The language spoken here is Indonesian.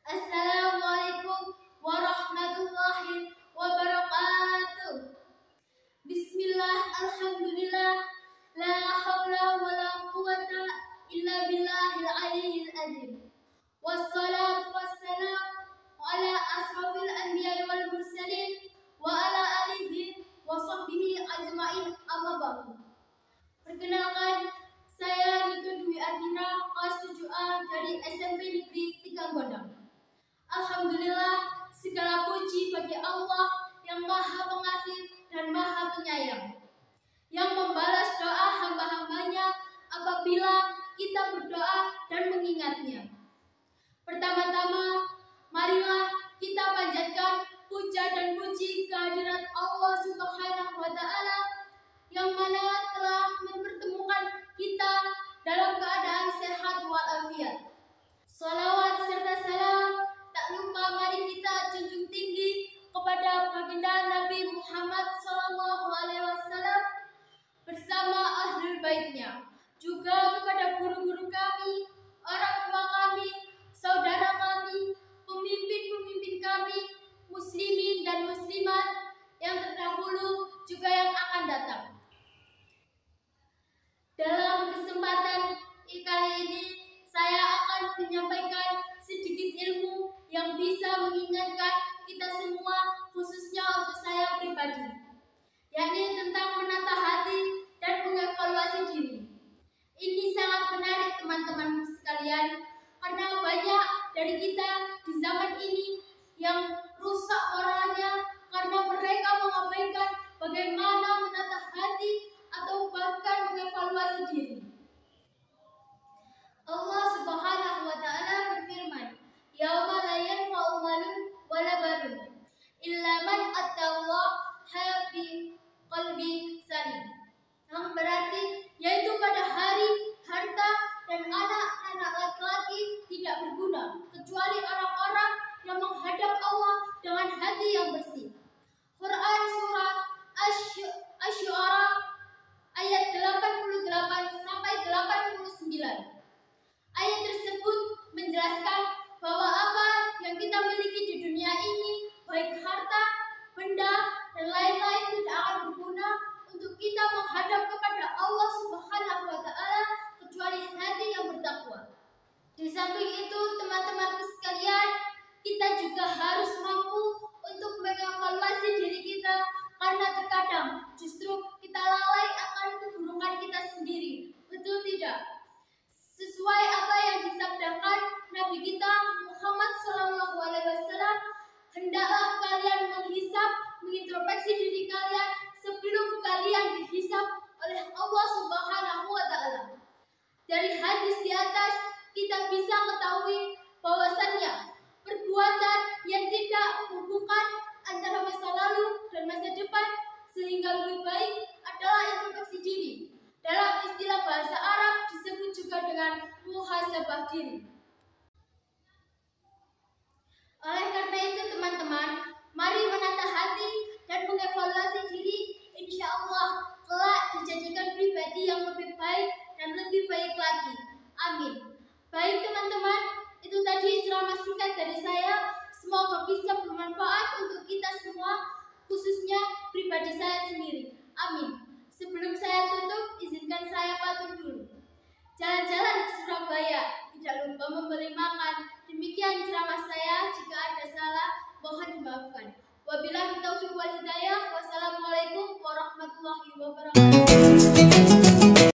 Assalamualaikum warahmatullahi wabarakatuh. Bismillah, alhamdulillah, la hawla wa la quwata illa billahil aliyyil azim. Wassalatu wassalam ala asrafil anbiya'i wal mursalin wa ala alihi wa sahbihi ajma'in, amma ba'du. Perkenalkan, saya Nika Dwi Ardina, kelas 7A dari SMP Negeri 3 Gondang. Alhamdulillah, segala puji bagi Allah yang Maha Pengasih dan Maha Penyayang, yang membalas doa hamba-hambanya apabila kita berdoa dan mengingatnya. Pertama-tama, marilah kita panjatkan puja dan puji kehadirat Allah Subhanahu wa Ta'ala yang mana telah mempertemukan kita dalam keadaan sehat walafiat. Salawat serta salam tak lupa mari kita junjung tinggi kepada baginda Nabi Muhammad SAW bersama ahlul baitnya, juga kepada guru-guru kami, orang tua kami, saudara kami, pemimpin-pemimpin kami, muslimin dan muslimat yang terdahulu juga yang akan datang. Dalam kesempatan kali ini, saya akan menyampaikan sedikit ilmu yang bisa mengingatkan kita semua, khususnya untuk saya pribadi, yakni tentang menata hati dan mengevaluasi diri. Ini sangat menarik teman-teman sekalian, karena banyak dari kita di zaman ini yang rusak moralnya karena mereka mengabaikan bagaimana menata hati atau bahkan mengevaluasi diri. Allah Subhanahu wa Ta'ala berfirman, "Yauma la yanfa'u malun wala banun illa man atallaha bi qalbin salim." Yang berarti yaitu pada hari harta dan anak-anak laki-laki tidak berguna kecuali orang-orang yang menghadap Allah dengan hati yang bersih. Quran surah Asy-Syu'ara ayat 88 sampai 89. Ayat tersebut menjelaskan bahwa apa yang kita miliki di dunia ini, baik harta, benda, dan lain-lain, tidak akan berguna untuk kita menghadap kepada Allah Subhanahu wa Ta'ala kecuali hati yang bertakwa. Di samping itu, teman-teman sekalian, kita juga harus mampu untuk mengevaluasi diri kita, karena terkadang justru kita lalai akan keburukan kita sendiri. Betul tidak? Sesuai apa yang disabdakan Nabi kita Muhammad SAW, hendaklah kalian mengintrospeksi diri kalian sebelum kalian dihisab oleh Allah Subhanahu wa Ta'ala. Dari hadis di atas kita bisa mengetahui bahwasannya perbuatan yang tidak menghubungkan antara masa lalu dan masa depan sehingga lebih baik adalah introspeksi diri. Dalam istilah bahasa Arab disebut juga dengan muhasabah diri. Oleh karena itu teman-teman, mari menata hati dan mengevaluasi diri. Insya Allah kelak dijadikan pribadi yang lebih baik dan lebih baik lagi. Amin. Baik teman-teman, itu tadi ceramah singkat dari saya. Semoga bisa bermanfaat untuk kita semua, khususnya pribadi saya sendiri. Amin. Sebelum saya tutup, izinkan saya pamit dulu. Jalan-jalan ke Surabaya, tidak lupa membeli makan. Demikian ceramah saya. Jika ada salah, mohon dimaafkan. Wabillahi taufiq wal hidayah. Wassalamualaikum warahmatullahi wabarakatuh.